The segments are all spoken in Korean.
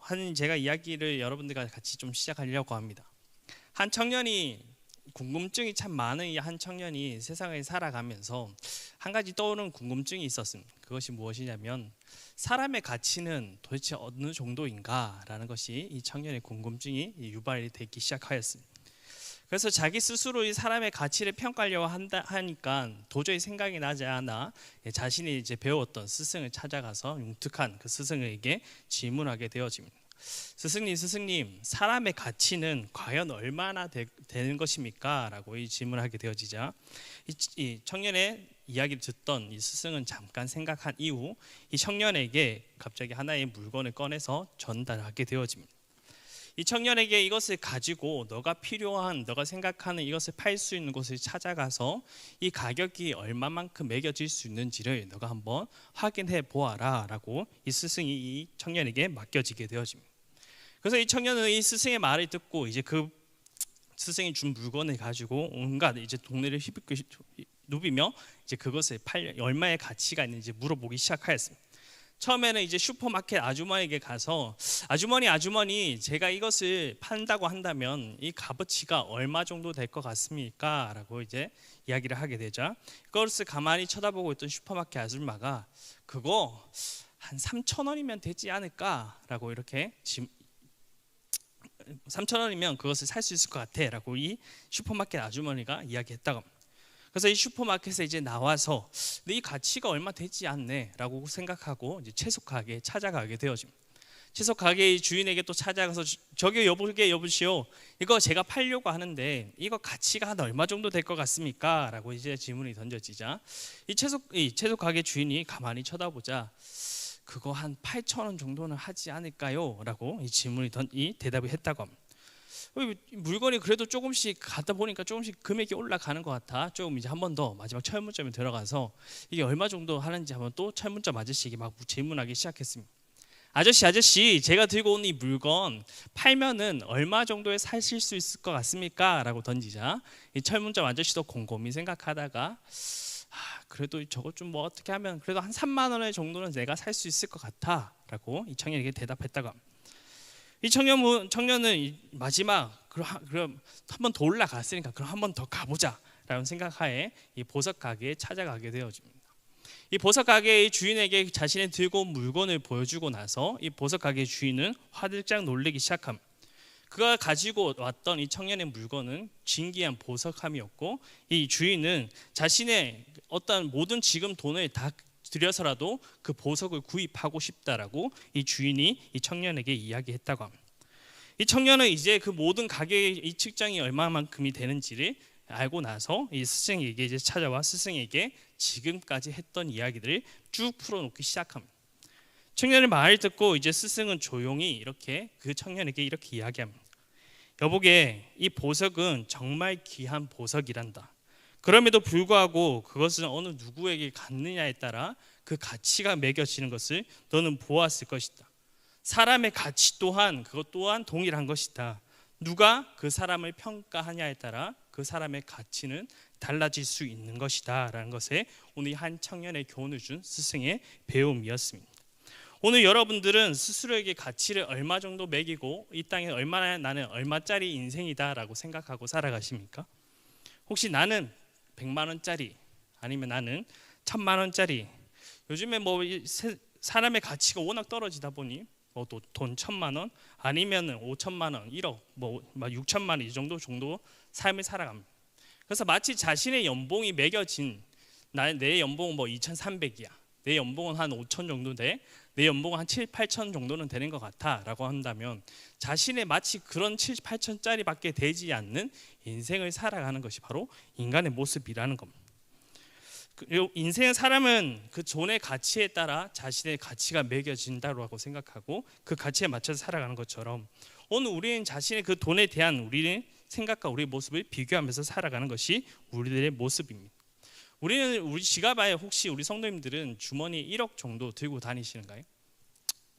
하는 제가 이야기를 여러분들과 같이 좀 시작하려고 합니다. 한 청년이 궁금증이 참 많은 이 한 청년이 세상을 살아가면서 한 가지 떠오르는 궁금증이 있었습니다. 그것이 무엇이냐면 사람의 가치는 도대체 어느 정도인가라는 것이 이 청년의 궁금증이 유발이 되기 시작하였습니다. 그래서 자기 스스로 이 사람의 가치를 평가하려고 하니까 도저히 생각이 나지 않아 자신이 이제 배웠던 스승을 찾아가서 융특한 그 스승에게 질문하게 되어집니다. 스승님, 사람의 가치는 과연 얼마나 되는 것입니까? 라고 이 질문하게 되어지자 이 청년의 이야기를 듣던 이 스승은 잠깐 생각한 이후 이 청년에게 갑자기 하나의 물건을 꺼내서 전달하게 되어집니다. 이 청년에게 이것을 가지고 너가 생각하는 이것을 팔 수 있는 곳을 찾아가서 이 가격이 얼마만큼 매겨질 수 있는지를 너가 한번 확인해 보아라 라고 이 스승이 이 청년에게 맡겨지게 되어집니다. 그래서 이 청년은 이 스승의 말을 듣고 이제 그 스승이 준 물건을 가지고 온갖 이제 동네를 누비며 이제 그것을 얼마의 가치가 있는지 물어보기 시작하였습니다. 처음에는 이제 슈퍼마켓 아주머니에게 가서 아주머니 제가 이것을 판다고 한다면 이 값어치가 얼마 정도 될 것 같습니까? 라고 이제 이야기를 하게 되자 그것을 가만히 쳐다보고 있던 슈퍼마켓 아줌마가 그거 한 3,000원이면 되지 않을까? 라고 이렇게 3,000원이면 그것을 살 수 있을 것 같아 라고 이 슈퍼마켓 아주머니가 이야기했다고 합니다. 그래서 이 슈퍼마켓에 이제 나와서 이 가치가 얼마 되지 않네 라고 생각하고 이제 채소 가게에 찾아가게 되어집니다. 채소 가게의 주인에게 또 찾아가서 저기 여보시오, 이거 제가 팔려고 하는데 이거 가치가 한 얼마 정도 될 것 같습니까? 라고 이제 질문이 던져지자 이 채소 가게 주인이 가만히 쳐다보자 그거 한 8,000원 정도는 하지 않을까요? 라고 이 대답을 했다고 합니다. 물건이 그래도 조금씩 가다 보니까 조금씩 금액이 올라가는 것 같아. 조금 이제 한 번 더 마지막 철문점에 들어가서 이게 얼마 정도 하는지 한번 또 철문점 아저씨에게 막 질문하기 시작했습니다. 아저씨, 제가 들고 온 이 물건 팔면은 얼마 정도에 사실 수 있을 것 같습니까? 라고 던지자 이 철문점 아저씨도 곰곰이 생각하다가 그래도 저거 좀 뭐 어떻게 하면 그래도 한 3만 원 정도는 내가 살 수 있을 것 같아 라고 이 청년에게 대답했다고 합니다. 이 청년은 마지막 그럼 한 번 더 올라갔으니까 그럼 한 번 더 가보자 라는 생각하에 이 보석 가게에 찾아가게 되어집니다. 이 보석 가게의 주인에게 자신의 들고 온 물건을 보여주고 나서 이 보석 가게의 주인은 화들짝 놀라기 시작합니다. 그가 가지고 왔던 이 청년의 물건은 진귀한 보석함이었고 이 주인은 자신의 어떤 모든 지금 돈을 다 들여서라도 그 보석을 구입하고 싶다라고 이 주인이 이 청년에게 이야기했다고 합니다. 이 청년은 이제 그 모든 가게의 이 측정이 얼마만큼이 되는지를 알고 나서 이 스승에게 이제 찾아와 스승에게 지금까지 했던 이야기들을 쭉 풀어놓기 시작합니다. 청년의 말을 듣고 이제 스승은 조용히 이렇게 그 청년에게 이렇게 이야기합니다. 여보게, 이 보석은 정말 귀한 보석이란다. 그럼에도 불구하고 그것은 어느 누구에게 갖느냐에 따라 그 가치가 매겨지는 것을 너는 보았을 것이다. 사람의 가치 또한 그것 또한 동일한 것이다. 누가 그 사람을 평가하냐에 따라 그 사람의 가치는 달라질 수 있는 것이다 라는 것에 오늘 한 청년의 교훈을 준 스승의 배움이었습니다. 오늘 여러분들은 스스로에게 가치를 얼마 정도 매기고 이 땅에 나는 얼마짜리 인생이다 라고 생각하고 살아가십니까? 혹시 나는 100만 원짜리 아니면 나는 1,000만 원짜리, 요즘에 뭐 사람의 가치가 워낙 떨어지다 보니 뭐 돈 1,000만 원 아니면 5천만 원, 1억, 뭐 6천만 원 이 정도 삶을 살아갑니다. 그래서 마치 자신의 연봉이 매겨진 내 연봉은 뭐 2,300이야. 내 연봉은 한 5천 정도 돼. 내 연봉은 한 7, 8천 정도는 되는 것 같아 라고 한다면 자신의 마치 그런 7, 8천짜리밖에 되지 않는 인생을 살아가는 것이 바로 인간의 모습이라는 겁니다. 인생의 사람은 그 돈의 가치에 따라 자신의 가치가 매겨진다고 생각하고 그 가치에 맞춰서 살아가는 것처럼 오늘 우리는 자신의 그 돈에 대한 우리의 생각과 우리의 모습을 비교하면서 살아가는 것이 우리들의 모습입니다. 우리 지갑에 혹시 우리 성도님들은 주머니에 1억 정도 들고 다니시는가요?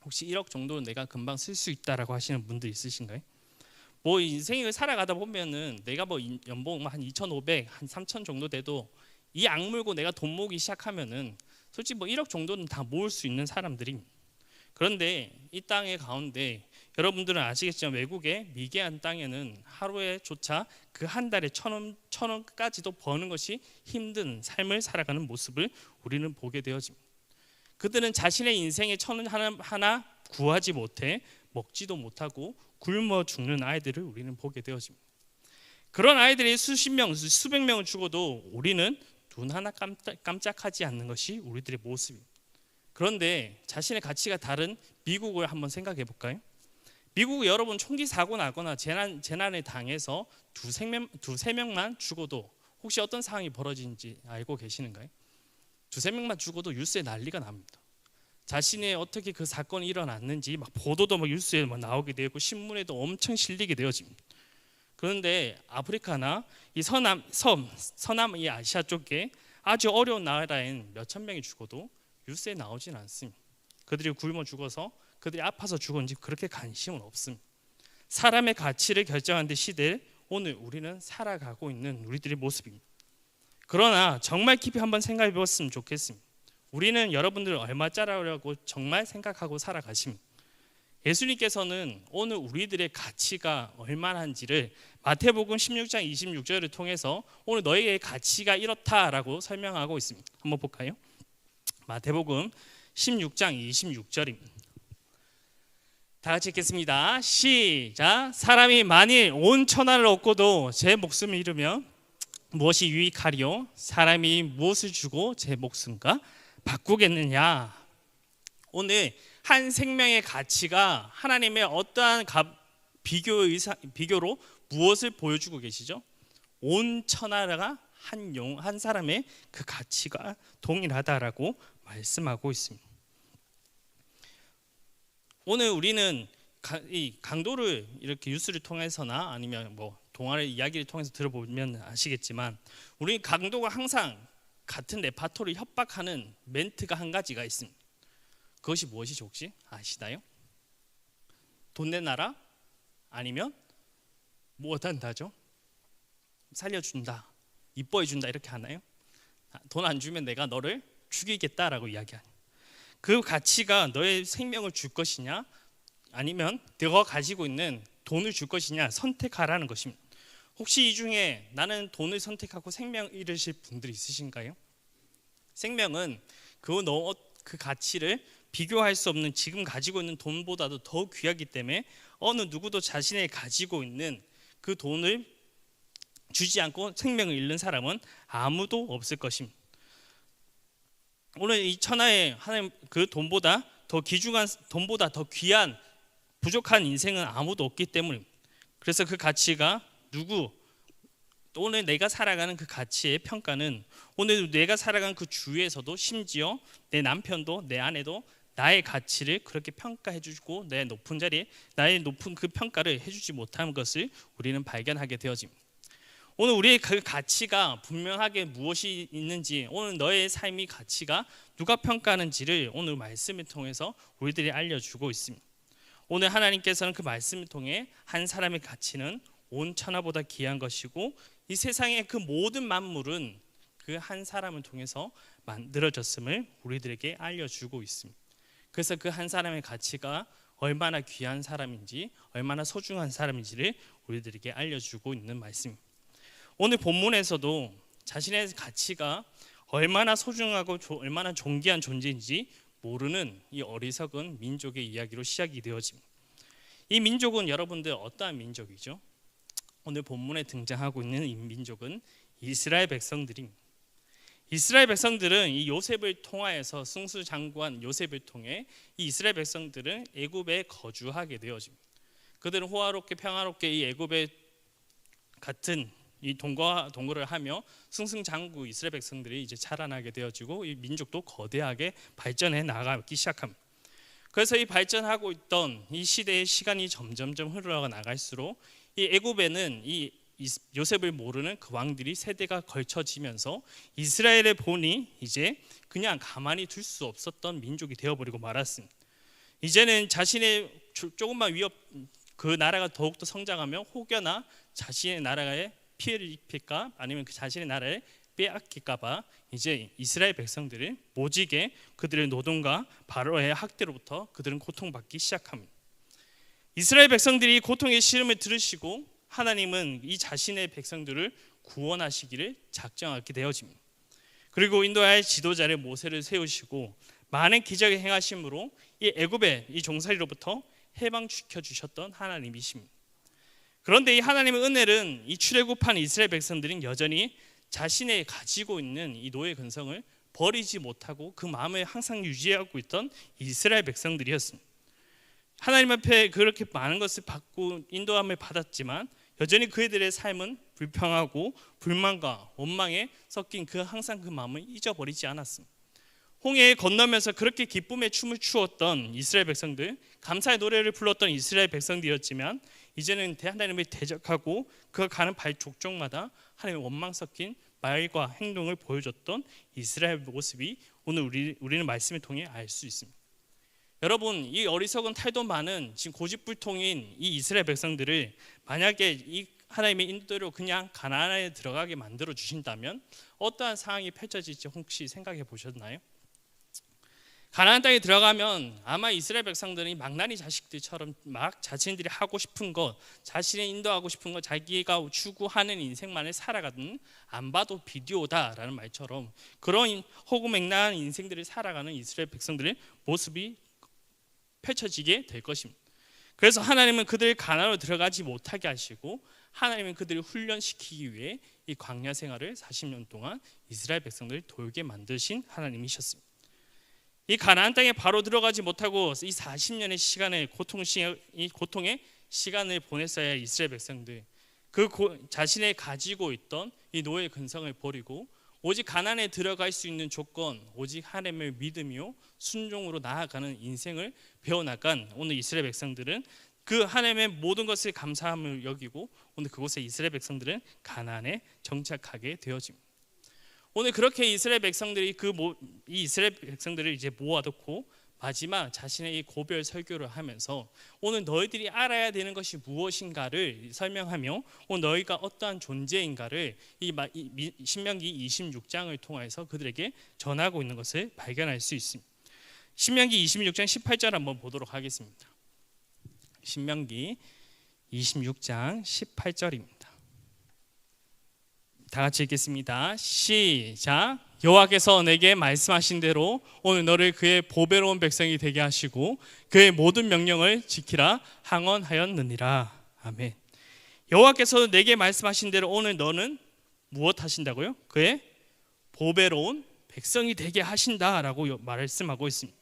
혹시 1억 정도 내가 금방 쓸 수 있다라고 하시는 분들 있으신가요? 뭐 인생을 살아가다 보면은 내가 뭐 연봉 한 2,500, 한 3,000 정도 돼도 이 악물고 내가 돈 모으기 시작하면은 솔직히 뭐 1억 정도는 다 모을 수 있는 사람들입니다. 그런데 이 땅의 가운데 여러분들은 아시겠지만 외국의 미개한 땅에는 하루에조차 그 한 달에 천 원까지도 버는 것이 힘든 삶을 살아가는 모습을 우리는 보게 되어집니다. 그들은 자신의 인생에 천 원 하나 구하지 못해 먹지도 못하고 굶어 죽는 아이들을 우리는 보게 되어집니다. 그런 아이들이 수십 명, 수백 명을 죽어도 우리는 눈 하나 깜짝하지 않는 것이 우리들의 모습입니다. 그런데 자신의 가치가 다른 미국을 한번 생각해 볼까요? 미국 여러분 총기 사고 나거나 재난에 당해서 두세 명만 죽어도 혹시 어떤 상황이 벌어지는지 알고 계시는가요? 두세 명만 죽어도 뉴스에 난리가 납니다. 자신의 어떻게 그 사건이 일어났는지 막 보도도 막 뉴스에 막 나오게 되고 신문에도 엄청 실리게 되어집니다. 그런데 아프리카나 이 서남 이 아시아 쪽에 아주 어려운 나라엔 몇천 명이 죽어도 뉴스에 나오진 않습니다. 그들이 굶어 죽어서 그들이 아파서 죽었는지 그렇게 관심은 없습니다. 사람의 가치를 결정하는 시대에 오늘 우리는 살아가고 있는 우리들의 모습입니다. 그러나 정말 깊이 한번 생각해 보았으면 좋겠습니다. 우리는 여러분들을 얼마짜리라고 정말 생각하고 살아가십니다. 예수님께서는 오늘 우리들의 가치가 얼마나인지를 마태복음 16장 26절을 통해서 오늘 너희의 가치가 이렇다라고 설명하고 있습니다. 한번 볼까요? 마태복음 16장 26절입니다. 다 같이 읽겠습니다. 시작. 사람이 만일 온 천하를 얻고도 제 목숨을 잃으면 무엇이 유익하리요? 사람이 무엇을 주고 제 목숨과 바꾸겠느냐? 오늘 한 생명의 가치가 하나님의 어떠한 비교로 무엇을 보여주고 계시죠? 온 천하가 한 사람의 그 가치가 동일하다라고 말씀하고 있습니다. 오늘 우리는 이 강도를 이렇게 뉴스를 통해서나 아니면 뭐 동화의 이야기를 통해서 들어보면 아시겠지만 우리 강도가 항상 같은 레파토리를 협박하는 멘트가 한 가지가 있습니다. 그것이 무엇이죠? 혹시 아시나요? 돈 내놔라? 아니면 뭐한다죠? 살려준다, 이뻐해준다 이렇게 하나요? 돈 안 주면 내가 너를 죽이겠다라고 이야기하는 그 가치가 너의 생명을 줄 것이냐 아니면 너가 가지고 있는 돈을 줄 것이냐 선택하라는 것입니다. 혹시 이 중에 나는 돈을 선택하고 생명 잃으실 분들이 있으신가요? 생명은 그 가치를 비교할 수 없는 지금 가지고 있는 돈보다도 더 귀하기 때문에 어느 누구도 자신의 가지고 있는 그 돈을 주지 않고 생명을 잃는 사람은 아무도 없을 것입니다. 오늘 이 천하에 하나님 그 돈보다 더 귀중한 돈보다 더 귀한 부족한 인생은 아무도 없기 때문입니다. 그래서 그 가치가 오늘 내가 살아가는 그 가치의 평가는 오늘 내가 살아가는 그 주위에서도 심지어 내 남편도 내 아내도 나의 가치를 그렇게 평가해 주고 내 높은 자리에 나의 높은 그 평가를 해주지 못하는 것을 우리는 발견하게 되어집니다. 오늘 우리의 그 가치가 분명하게 무엇이 있는지 오늘 너의 삶의 가치가 누가 평가하는지를 오늘 말씀을 통해서 우리들이 알려주고 있습니다. 오늘 하나님께서는 그 말씀을 통해 한 사람의 가치는 온 천하보다 귀한 것이고 이 세상의 그 모든 만물은 그 한 사람을 통해서 만들어졌음을 우리들에게 알려주고 있습니다. 그래서 그 한 사람의 가치가 얼마나 귀한 사람인지 얼마나 소중한 사람인지를 우리들에게 알려주고 있는 말씀입니다. 오늘 본문에서도 자신의 가치가 얼마나 소중하고 얼마나 존귀한 존재인지 모르는 이 어리석은 민족의 이야기로 시작이 되어집니다. 이 민족은 여러분들 어떠한 민족이죠? 오늘 본문에 등장하고 있는 이 민족은 이스라엘 백성들입니다. 이스라엘 백성들은 이 요셉을 통하여서 승수장구한 요셉을 통해 이 이스라엘 백성들은 애굽에 거주하게 되어집니다. 그들은 호화롭게 평화롭게 이 애굽에 같은 이 동거를 하며 승승장구 이스라엘 백성들이 이제 자라나게 되어지고 이 민족도 거대하게 발전해 나가기 시작합니다. 그래서 이 발전하고 있던 이 시대의 시간이 점점점 흘러가 나갈수록 이 애굽에는 이 요셉을 모르는 그 왕들이 세대가 걸쳐지면서 이스라엘의 본이 이제 그냥 가만히 둘 수 없었던 민족이 되어버리고 말았습니다. 이제는 자신의 조금만 그 나라가 더욱더 성장하며 혹여나 자신의 나라에 피해를 입힐까 아니면 그 자신의 나라를 빼앗길까 봐 이제 이스라엘 백성들을 모지게 그들의 노동과 바로의 학대로부터 그들은 고통받기 시작합니다. 이스라엘 백성들이 고통의 시름을 들으시고 하나님은 이 자신의 백성들을 구원하시기를 작정하게 되어집니다. 그리고 인도의 지도자를 모세를 세우시고 많은 기적을 행하심으로 이 애굽의 이 종살이로부터 해방시켜 주셨던 하나님이십니다. 그런데 이 하나님의 은혜는 이 출애굽한 이스라엘 백성들은 여전히 자신의 가지고 있는 이 노예 근성을 버리지 못하고 그 마음을 항상 유지하고 있던 이스라엘 백성들이었습니다. 하나님 앞에 그렇게 많은 것을 받고 인도함을 받았지만 여전히 그들의 삶은 불평하고 불만과 원망에 섞인 항상 그 마음을 잊어버리지 않았습니다. 홍해에 건너면서 그렇게 기쁨의 춤을 추었던 이스라엘 백성들, 감사의 노래를 불렀던 이스라엘 백성들이었지만 이제는 하나님을 대적하고 그 가는 발 족족마다 하나님의 원망 섞인 말과 행동을 보여줬던 이스라엘 모습이 오늘 우리는 말씀을 통해 알 수 있습니다. 여러분, 이 어리석은 태도 많은 지금 고집불통인 이 이스라엘 백성들을 만약에 이 하나님의 인도로 그냥 가나안에 들어가게 만들어 주신다면 어떠한 상황이 펼쳐질지 혹시 생각해 보셨나요? 가나안 땅에 들어가면 아마 이스라엘 백성들이 망나니 자식들처럼 막 자신들이 하고 싶은 것, 자신이 인도하고 싶은 것, 자기가 추구하는 인생만을 살아가는 안 봐도 비디오다라는 말처럼 그런 호구맹랑한 인생들을 살아가는 이스라엘 백성들의 모습이 펼쳐지게 될 것입니다. 그래서 하나님은 그들을 가나안으로 들어가지 못하게 하시고 하나님은 그들을 훈련시키기 위해 이 광야 생활을 40년 동안 이스라엘 백성들을 돌게 만드신 하나님이셨습니다. 이 가나안 땅에 바로 들어가지 못하고 이 40년의 시간을 고통의 시간을 보냈어야 이스라엘 백성들 자신의 가지고 있던 이 노예 근성을 버리고 오직 가나안에 들어갈 수 있는 조건 오직 하나님을 믿으며 순종으로 나아가는 인생을 배워나간 오늘 이스라엘 백성들은 그 하나님의 모든 것을 감사함을 여기고 오늘 그곳에 이스라엘 백성들은 가나안에 정착하게 되어집니다. 오늘 그렇게 이스라엘 백성들이 이 이스라엘 백성들을 이제 모아놓고 마지막 자신의 이 고별 설교를 하면서 오늘 너희들이 알아야 되는 것이 무엇인가를 설명하며 오늘 너희가 어떠한 존재인가를 이 신명기 26장을 통해서 그들에게 전하고 있는 것을 발견할 수 있습니다. 신명기 26장 18절 한번 보도록 하겠습니다. 신명기 26장 18절입니다. 다 같이 읽겠습니다. 시작. 여호와께서 내게 말씀하신 대로 오늘 너를 그의 보배로운 백성이 되게 하시고 그의 모든 명령을 지키라 항언하였느니라. 아멘. 여호와께서 내게 말씀하신 대로 오늘 너는 무엇 하신다고요? 그의 보배로운 백성이 되게 하신다라고 말씀하고 있습니다.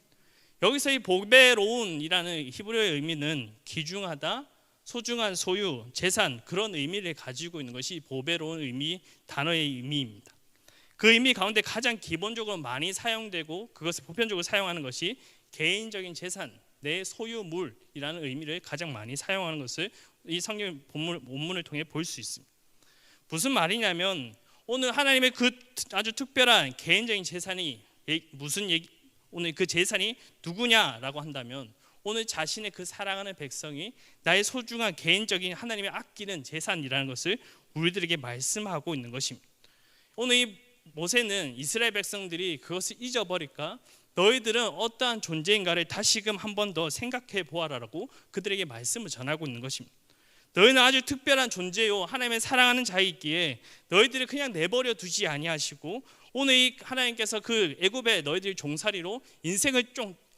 여기서 이 보배로운이라는 히브리어의 의미는 귀중하다, 소중한 소유, 재산 그런 의미를 가지고 있는 것이 보배로운 단어의 의미입니다. 그 의미 가운데 가장 기본적으로 많이 사용되고 그것을 보편적으로 사용하는 것이 개인적인 재산, 내 소유물이라는 의미를 가장 많이 사용하는 것을 이 성경 본문을 통해 볼 수 있습니다. 무슨 말이냐면 오늘 하나님의 그 아주 특별한 개인적인 재산이 오늘 그 재산이 누구냐라고 한다면 오늘 자신의 그 사랑하는 백성이 나의 소중한 개인적인 하나님의 아끼는 재산이라는 것을 우리들에게 말씀하고 있는 것입니다. 오늘 이 모세는 이스라엘 백성들이 그것을 잊어버릴까 너희들은 어떠한 존재인가를 다시금 한 번 더 생각해 보아라라고 그들에게 말씀을 전하고 있는 것입니다. 너희는 아주 특별한 존재요 하나님의 사랑하는 자이기에 너희들을 그냥 내버려 두지 아니하시고 오늘 이 하나님께서 그 애굽의 너희들의 종살이로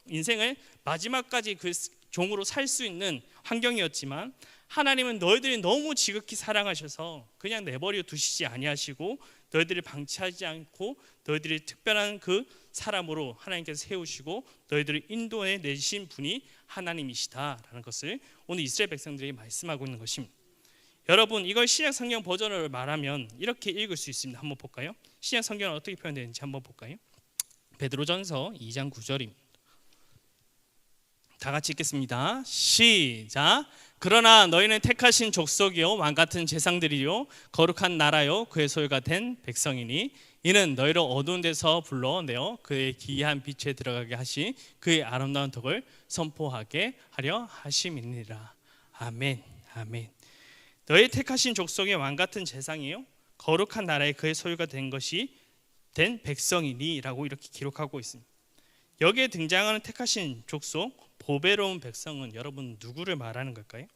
인생을 마지막까지 그 종으로 살 수 있는 환경이었지만 하나님은 너희들이 너무 지극히 사랑하셔서 그냥 내버려 두시지 아니하시고 너희들을 방치하지 않고 너희들이 특별한 그 사람으로 하나님께서 세우시고 너희들을 인도해 내신 분이 하나님이시다라는 것을 오늘 이스라엘 백성들에게 말씀하고 있는 것입니다. 여러분 이걸 신약 성경 버전으로 말하면 이렇게 읽을 수 있습니다. 한번 볼까요? 신약 성경은 어떻게 표현되는지 한번 볼까요? 베드로전서 2장 9절입니다. 다 같이 읽겠습니다. 시작. 그러나 너희는 택하신 족속이요 왕같은 제사장들이요 거룩한 나라요 그의 소유가 된 백성이니 이는 너희를 어두운 데서 불러내어 그의 기이한 빛에 들어가게 하시 그의 아름다운 덕을 선포하게 하려 하심이니라. 아멘. 아멘. 너희 택하신 족속의 왕같은 제사장이요 거룩한 나라에 그의 소유가 된 백성이니라고 이렇게 기록하고 있습니다. 여기에 등장하는 택하신 족속 보배로운 백성은 여러분 누구를 말하는 걸까요?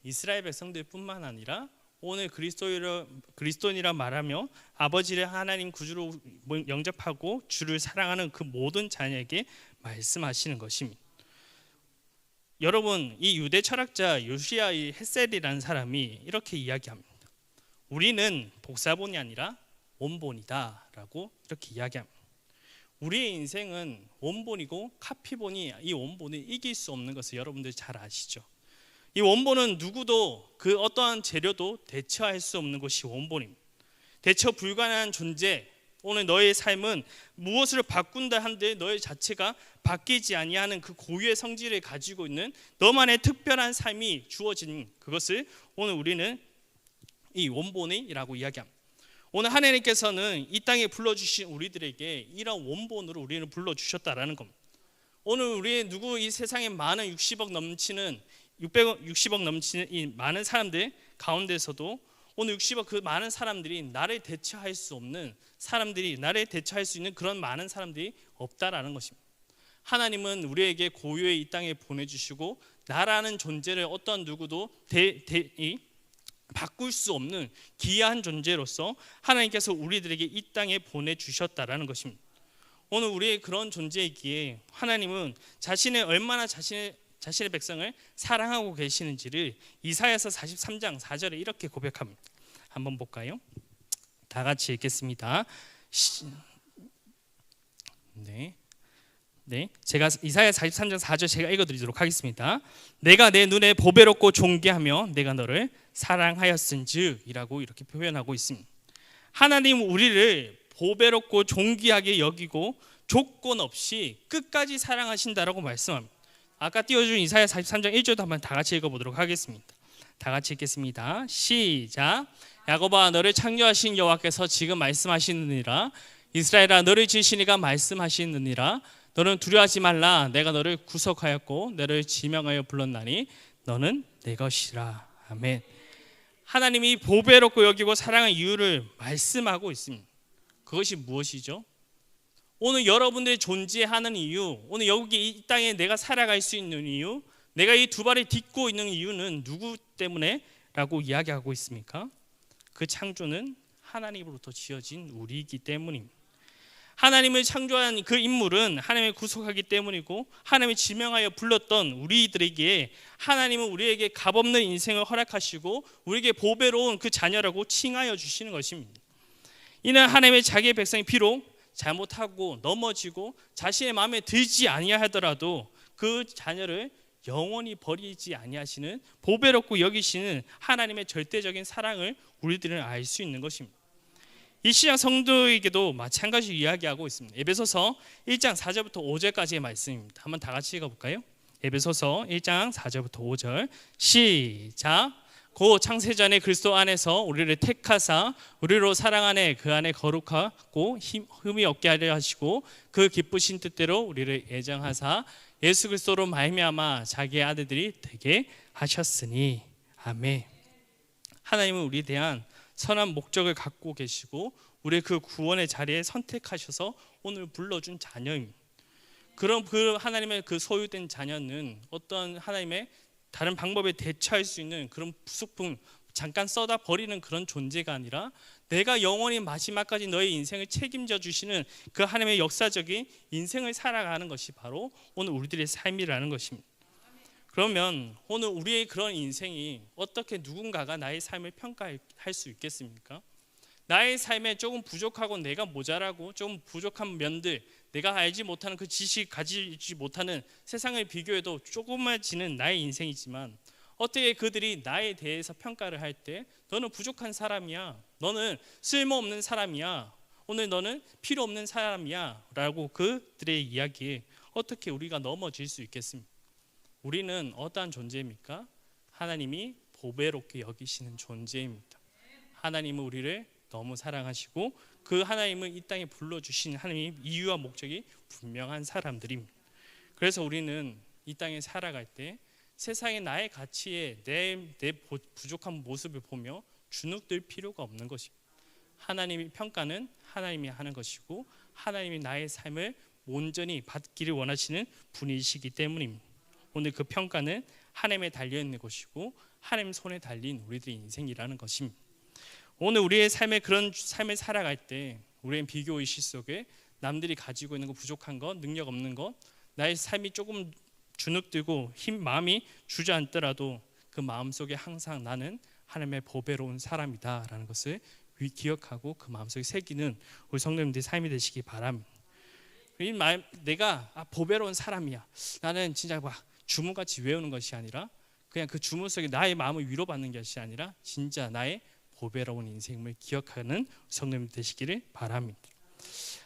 이스라엘 백성들뿐만 아니라 오늘 그리스도인이라 말하며 아버지를 하나님 구주로 영접하고 주를 사랑하는 그 모든 자녀에게 말씀하시는 것입니다. 여러분, 이 유대 철학자 요시야의 헷셀이라는 사람이 이렇게 이야기합니다. 우리는 복사본이 아니라 원본이다라고 이렇게 이야기합니다. 우리의 인생은 원본이고 카피본이 이 원본을 이길 수 없는 것을 여러분들 잘 아시죠? 이 원본은 누구도 그 어떠한 재료도 대처할 수 없는 것이 원본입니다. 대처 불가능한 존재. 오늘 너의 삶은 무엇을 바꾼다 한들 너의 자체가 바뀌지 아니하는 그 고유의 성질을 가지고 있는 너만의 특별한 삶이 주어진 그것을 오늘 우리는 이 원본이라고 이야기합니다. 오늘 하나님께서는 이 땅에 불러주신 우리들에게 이런 원본으로 우리를 불러주셨다라는 겁니다. 오늘 우리의 이 세상에 많은 60억 넘치는 이 많은 사람들 가운데서도 오늘 60억 그 많은 사람들이 나를 대처할 수 없는 사람들이, 나를 대처할 수 있는 그런 많은 사람들이 없다라는 것입니다. 하나님은 우리에게 고유의 이 땅에 보내주시고 나라는 존재를 어떤 누구도 바꿀 수 없는 귀한 존재로서 하나님께서 우리들에게 이 땅에 보내주셨다라는 것입니다. 오늘 우리의 그런 존재이기에 하나님은 얼마나 자신의 백성을 사랑하고 계시는지를 이사야서 43장 4절에 이렇게 고백합니다. 한번 볼까요? 다 같이 읽겠습니다. 제가 이사야 43장 4절 제가 읽어드리도록 하겠습니다. 내가 내 눈에 보배롭고 존귀하며 내가 너를 사랑하였은즉 이라고 이렇게 표현하고 있습니다. 하나님 우리를 보배롭고 존귀하게 여기고 조건 없이 끝까지 사랑하신다라고 말씀합니다. 아까 띄워준 이사야 43장 1절도 한번 다 같이 읽어보도록 하겠습니다. 다 같이 읽겠습니다. 시작. 야곱아 너를 창조하신 여호와께서 지금 말씀하시느니라. 이스라엘아 너를 지으신 이가 말씀하시느니라. 너는 두려워하지 말라. 내가 너를 구속하였고 너를 지명하여 불렀나니 너는 내 것이라. 아멘. 하나님이 보배롭고 여기고 사랑한 이유를 말씀하고 있습니다. 그것이 무엇이죠? 오늘 여러분들이 존재하는 이유, 오늘 여기 이 땅에 내가 살아갈 수 있는 이유, 내가 이 두 발을 딛고 있는 이유는 누구 때문에? 라고 이야기하고 있습니까? 그 창조는 하나님으로부터 지어진 우리이기 때문입니다. 하나님을 창조한 그 인물은 하나님을 구속하기 때문이고 하나님이 지명하여 불렀던 우리들에게 하나님은 우리에게 값없는 인생을 허락하시고 우리에게 보배로운 그 자녀라고 칭하여 주시는 것입니다. 이는 하나님의 자기의 백성이 비록 잘못하고 넘어지고 자신의 마음에 들지 아니하더라도 그 자녀를 영원히 버리지 아니하시는 보배롭고 여기시는 하나님의 절대적인 사랑을 우리들은 알 수 있는 것입니다. 이 시장 성도에게도 마찬가지로 이야기하고 있습니다. 에베소서 1장 4절부터 5절까지의 말씀입니다. 한번 다 같이 읽어볼까요? 에베소서 1장 4절부터 5절 시작. 고 창세전에 그리스도 안에서 우리를 택하사 우리로 사랑 안에 그 안에 거룩하고 흠이 없게 하려 하시고 그 기쁘신 뜻대로 우리를 애정하사 예수 그리스도로 말미암아 자기의 아들들이 되게 하셨으니 아멘. 하나님은 우리에 대한 선한 목적을 갖고 계시고 우리의 그 구원의 자리에 선택하셔서 오늘 불러준 자녀입니다. 그럼 그 하나님의 그 소유된 자녀는 어떤 하나님의 다른 방법에 대처할 수 있는 그런 부속품 잠깐 써다 버리는 그런 존재가 아니라 내가 영원히 마지막까지 너의 인생을 책임져 주시는 그 하나님의 역사적인 인생을 살아가는 것이 바로 오늘 우리들의 삶이라는 것입니다. 그러면 오늘 우리의 그런 인생이 어떻게 누군가가 나의 삶을 평가할 수 있겠습니까? 나의 삶에 조금 부족하고 내가 모자라고 조금 부족한 면들, 내가 알지 못하는 그 지식 가지지 못하는 세상을 비교해도 조그마지는 나의 인생이지만 어떻게 그들이 나에 대해서 평가를 할 때 너는 부족한 사람이야, 너는 쓸모없는 사람이야, 오늘 너는 필요 없는 사람이야 라고 그들의 이야기에 어떻게 우리가 넘어질 수 있겠습니까? 우리는 어떠한 존재입니까? 하나님이 보배롭게 여기시는 존재입니다. 하나님은 우리를 너무 사랑하시고 그 하나님을 이 땅에 불러주신 하나님의 이유와 목적이 분명한 사람들입니다. 그래서 우리는 이 땅에 살아갈 때 세상의 나의 가치에 내 부족한 모습을 보며 주눅들 필요가 없는 것입니다. 하나님의 평가는 하나님이 하는 것이고 하나님이 나의 삶을 온전히 받기를 원하시는 분이시기 때문입니다. 오늘 그 평가는 하나님에 달려있는 것이고 하나님 손에 달린 우리들의 인생이라는 것입니다. 오늘 우리의 삶에 그런 삶을 살아갈 때 우리의 비교의식 속에 남들이 가지고 있는 것, 부족한 것, 능력 없는 것, 나의 삶이 조금 주눅들고 마음이 주저앉더라도 그 마음속에 항상 나는 하나님의 보배로운 사람이다 라는 것을 기억하고 그 마음속에 새기는 우리 성도님들의 삶이 되시기 바랍니다. 내가 보배로운 사람이야, 나는 진짜 막 주문같이 외우는 것이 아니라 그냥 그 주문 속에 나의 마음을 위로받는 것이 아니라 진짜 나의 보배로운 인생을 기억하는 성도님 되시기를 바랍니다.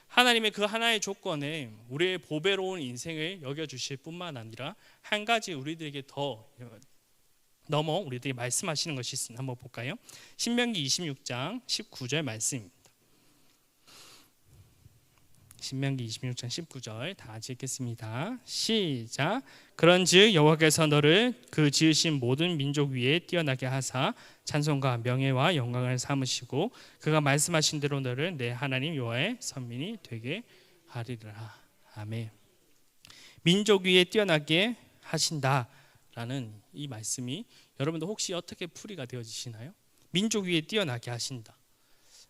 하나님의 그 하나의 조건에 우리의 보배로운 인생을 여겨주실 뿐만 아니라 한 가지 우리들에게 더 넘어 우리들이 말씀하시는 것이 있습니다. 한번 볼까요? 신명기 26장 19절 말씀입니다. 신명기 26장 19절 다 같이 읽겠습니다. 시작. 그런즉 여호와께서 너를 그 지으신 모든 민족 위에 뛰어나게 하사 찬송과 명예와 영광을 삼으시고 그가 말씀하신 대로 너를 내 하나님 여호와의 선민이 되게 하리라. 아멘. 민족 위에 뛰어나게 하신다라는 이 말씀이 여러분도 혹시 어떻게 풀이가 되어지시나요? 민족 위에 뛰어나게 하신다.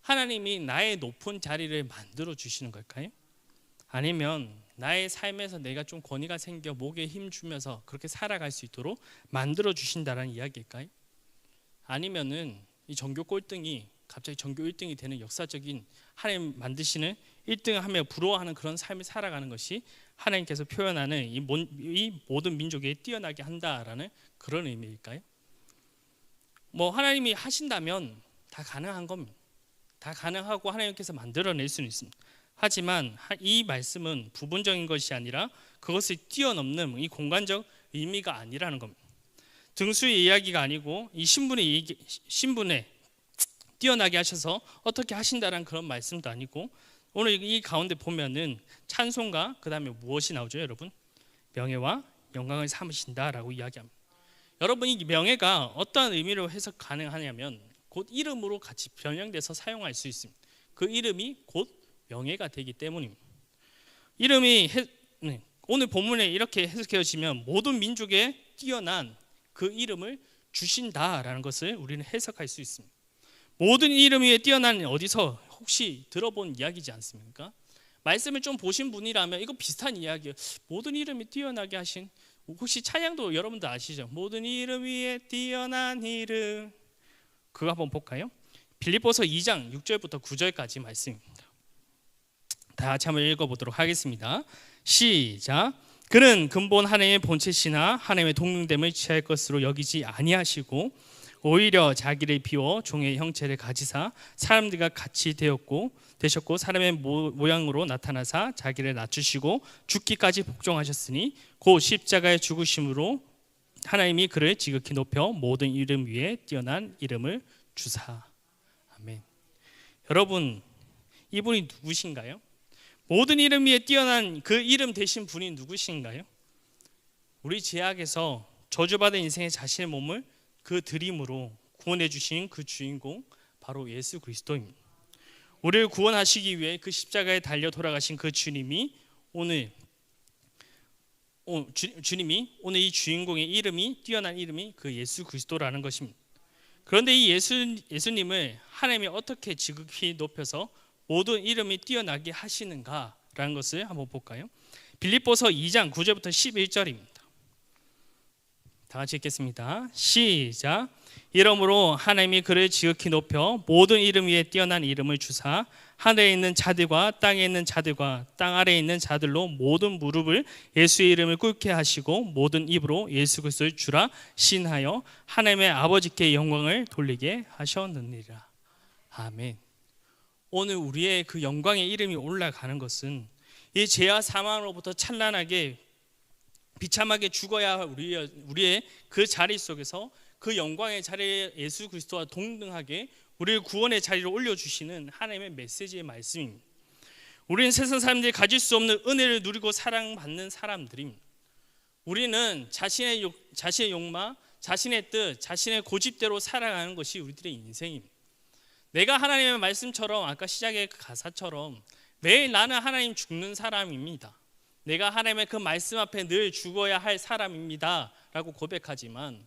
하나님이 나의 높은 자리를 만들어 주시는 걸까요? 아니면 나의 삶에서 내가 좀 권위가 생겨 목에 힘 주면서 그렇게 살아갈 수 있도록 만들어 주신다는 이야기일까요? 아니면은 이 전교 꼴등이 갑자기 전교 1등이 되는 역사적인 하나님 만드시는 1등을 하며 부러워하는 그런 삶을 살아가는 것이 하나님께서 표현하는 이 모든 민족에 뛰어나게 한다라는 그런 의미일까요? 하나님이 하신다면 다 가능한 겁니다. 다 가능하고 하나님께서 만들어낼 수는 있습니다. 하지만 이 말씀은 부분적인 것이 아니라 그것을 뛰어넘는 이 공간적 의미가 아니라는 겁니다. 등수의 이야기가 아니고 이 신분에 뛰어나게 하셔서 어떻게 하신다는 그런 말씀도 아니고 오늘 이 가운데 보면은 찬송가 그 다음에 무엇이 나오죠 여러분? 명예와 영광을 삼으신다라고 이야기합니다. 여러분 이 명예가 어떠한 의미로 해석 가능하냐면 곧 이름으로 같이 변형돼서 사용할 수 있습니다. 그 이름이 곧 명예가 되기 때문입니다. 이름이 오늘 본문에 이렇게 해석해지면 모든 민족에 뛰어난 그 이름을 주신다라는 것을 우리는 해석할 수 있습니다. 모든 이름 위에 뛰어난 어디서 혹시 들어본 이야기지 않습니까? 말씀을 좀 보신 분이라면 이거 비슷한 이야기예요. 모든 이름이 뛰어나게 하신, 혹시 찬양도 여러분도 아시죠? 모든 이름 위에 뛰어난 이름, 그거 한번 볼까요? 빌립보서 2장 6절부터 9절까지 말씀입니다. 다 같이 한번 읽어보도록 하겠습니다. 시작. 그는 근본 하나님의 본체시나 하나님의 동등됨을 취할 것으로 여기지 아니하시고 오히려 자기를 비워 종의 형체를 가지사 사람들과 같이 되셨고 사람의 모양으로 나타나사 자기를 낮추시고 죽기까지 복종하셨으니 곧 십자가의 죽으심으로 하나님이 그를 지극히 높여 모든 이름 위에 뛰어난 이름을 주사. 아멘. 여러분 이분이 누구신가요? 모든 이름 위에 뛰어난 그 이름 되신 분이 누구신가요? 우리 죄악에서 저주받은 인생의 자신의 몸을 그 드림으로 구원해 주신 그 주인공 바로 예수 그리스도입니다. 우리를 구원하시기 위해 그 십자가에 달려 돌아가신 그 주님이 오늘 이 주인공의 이름이 뛰어난 이름이 그 예수 그리스도라는 것입니다. 그런데 이 예수님을 하나님이 어떻게 지극히 높여서 모든 이름이 뛰어나게 하시는가라는 것을 한번 볼까요? 빌립보서 2장 9절부터 11절입니다. 다 같이 읽겠습니다. 시작. 이러므로 하나님이 그를 지극히 높여 모든 이름 위에 뛰어난 이름을 주사 하늘에 있는 자들과 땅에 있는 자들과 땅 아래에 있는 자들로 모든 무릎을 예수의 이름을 꿇게 하시고 모든 입으로 예수 그리스도를 주라 신하여 하나님의 아버지께 영광을 돌리게 하셨느니라. 아멘. 오늘 우리의 그 영광의 이름이 올라가는 것은 이 죄와 사망으로부터 찬란하게 비참하게 죽어야 우리의 그 자리 속에서 그 영광의 자리에 예수 그리스도와 동등하게 우리를 구원의 자리로 올려주시는 하나님의 메시지의 말씀입니다. 우리는 세상 사람들이 가질 수 없는 은혜를 누리고 사랑받는 사람들입니다. 우리는 자신의 욕망, 자신의 뜻, 자신의 고집대로 살아가는 것이 우리들의 인생입니다. 내가 하나님의 말씀처럼 아까 시작의 그 가사처럼 매일 나는 하나님 죽는 사람입니다. 내가 하나님의 그 말씀 앞에 늘 죽어야 할 사람입니다 라고 고백하지만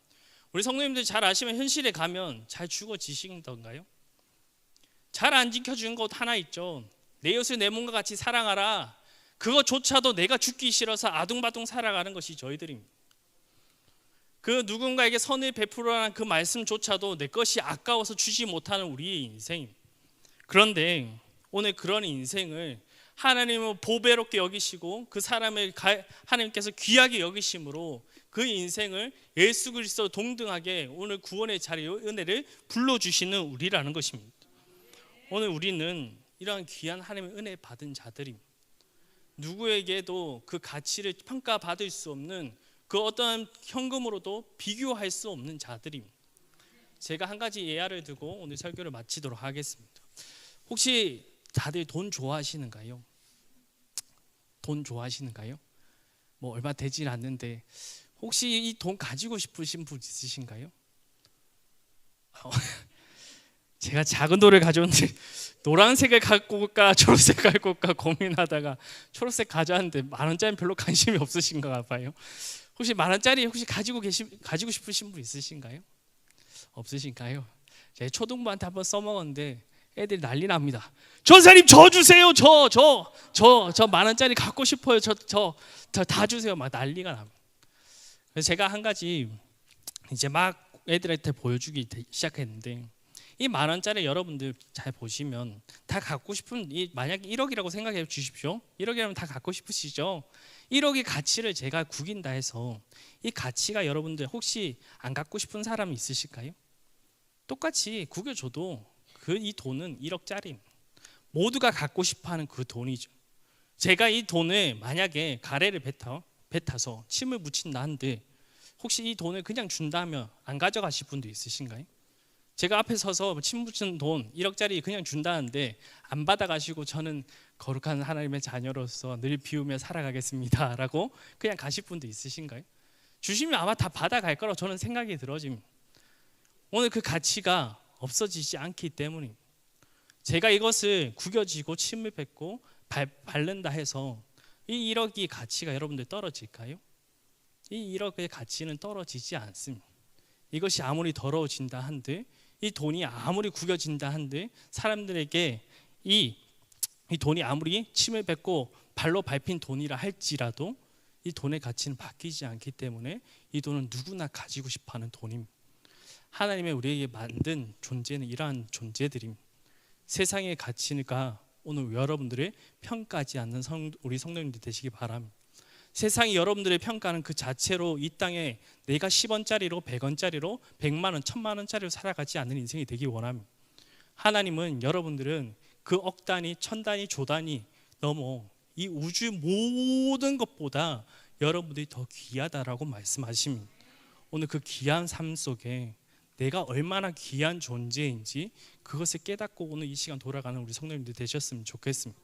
우리 성도님들 잘 아시면 현실에 가면 잘 죽어지시던가요? 잘 안 지켜주는 것 하나 있죠. 내 이웃을 내 몸과 같이 사랑하라. 그것조차도 내가 죽기 싫어서 아둥바둥 살아가는 것이 저희들입니다. 그 누군가에게 선을 베풀어라는 그 말씀조차도 내 것이 아까워서 주지 못하는 우리의 인생입니다. 그런데 오늘 그런 인생을 하나님은 보배롭게 여기시고 그 사람을 하나님께서 귀하게 여기심으로 그 인생을 예수 그리스도 동등하게 오늘 구원의 자리에 은혜를 불러주시는 우리라는 것입니다. 오늘 우리는 이러한 귀한 하나님의 은혜 받은 자들입니다. 누구에게도 그 가치를 평가받을 수 없는 그 어떤 현금으로도 비교할 수 없는 자들입니다. 제가 한 가지 예화를 두고 오늘 설교를 마치도록 하겠습니다. 혹시 다들 돈 좋아하시는가요? 돈 좋아하시는가요? 뭐 얼마 되질 않는데 혹시 이 돈 가지고 싶으신 분 있으신가요? 제가 작은 돌을 가져왔는데 노란색을 갖고 올까 초록색 갖고 올까 고민하다가 초록색 가져왔는데 10,000원짜리 별로 관심이 없으신가 봐요. 혹시 10,000원짜리 혹시 가지고 싶으신 분 있으신가요? 없으신가요? 제가 초등부한테 한번 써먹었는데 애들이 난리 납니다. 전사님 저 주세요. 저 10,000원짜리 갖고 싶어요. 저 다 주세요. 막 난리가 납니다. 그래서 제가 한 가지 이제 막 애들한테 보여주기 시작했는데 이 10,000원짜리 여러분들 잘 보시면 다 갖고 싶은 만약에 1억이라고 생각해 주십시오. 1억이라면 다 갖고 싶으시죠? 1억의 가치를 제가 구긴다 해서 이 가치가 여러분들 혹시 안 갖고 싶은 사람이 있으실까요? 똑같이 구겨줘도 이 돈은 1억짜리 모두가 갖고 싶어하는 그 돈이죠. 제가 이 돈을 만약에 가래를 뱉어서 침을 묻힌다 한데 혹시 이 돈을 그냥 준다면 안 가져가실 분도 있으신가요? 제가 앞에 서서 침 묻힌 돈 1억짜리 그냥 준다는데 안 받아가시고 저는 거룩한 하나님의 자녀로서 늘 비우며 살아가겠습니다 라고 그냥 가실 분도 있으신가요? 주시면 아마 다 받아갈 거라고 저는 생각이 들어집니다. 오늘 그 가치가 없어지지 않기 때문입니다. 제가 이것을 구겨지고 침을 뱉고 바른다 해서 이 1억의 가치가 여러분들 떨어질까요? 이 1억의 가치는 떨어지지 않습니다. 이것이 아무리 더러워진다 한들 이 돈이 아무리 구겨진다 한들 사람들에게 이 돈이 아무리 침을 뱉고 발로 밟힌 돈이라 할지라도 이 돈의 가치는 바뀌지 않기 때문에 이 돈은 누구나 가지고 싶어하는 돈입니다. 하나님의 우리에게 만든 존재는 이러한 존재들입니다. 세상의 가치가 오늘 여러분들의 평가하지 않는 우리 성도님들 되시기 바랍니다. 세상이 여러분들의 평가는 그 자체로 이 땅에 내가 10원짜리로 100원짜리로 100만 원, 1000만 원짜리로 살아가지 않는 인생이 되기 원합니다. 하나님은 여러분들은 그 억 단위, 천 단위, 조 단위 넘어 이 우주 모든 것보다 여러분들이 더 귀하다라고 말씀하십니다. 오늘 그 귀한 삶 속에 내가 얼마나 귀한 존재인지 그것을 깨닫고 오늘 이 시간 돌아가는 우리 성도님들 되셨으면 좋겠습니다.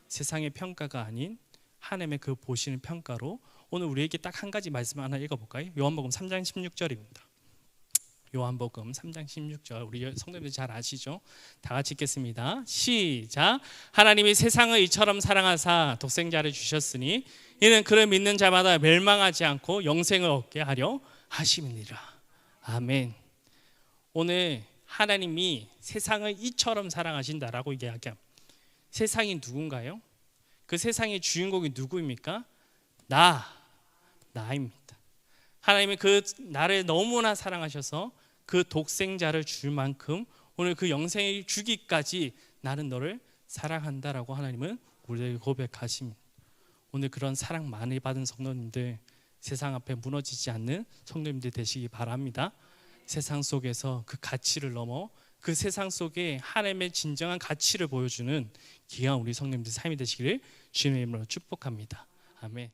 세상의 평가가 아닌 하나님의 그 보시는 평가로 오늘 우리에게 딱 한 가지 말씀 하나 읽어볼까요? 요한복음 3장 16절입니다. 요한복음 3장 16절 우리 성도님들 잘 아시죠? 다 같이 읽겠습니다. 시작. 하나님이 세상을 이처럼 사랑하사 독생자를 주셨으니 이는 그를 믿는 자마다 멸망하지 않고 영생을 얻게 하려 하심이니라. 아멘. 오늘 하나님이 세상을 이처럼 사랑하신다라고 이야기합니다. 세상이 누군가요? 그 세상의 주인공이 누구입니까? 나입니다. 하나님이 그 나를 너무나 사랑하셔서 그 독생자를 줄 만큼 오늘 그 영생을 주기까지 나는 너를 사랑한다라고 하나님은 우리에게 고백하십니다. 오늘 그런 사랑 많이 받은 성도님들, 세상 앞에 무너지지 않는 성도님들 되시기 바랍니다. 세상 속에서 그 가치를 넘어 그 세상 속에 하나님의 진정한 가치를 보여주는 귀한 우리 성도님들 삶이 되시기를 주님의 이름으로 축복합니다. 아멘.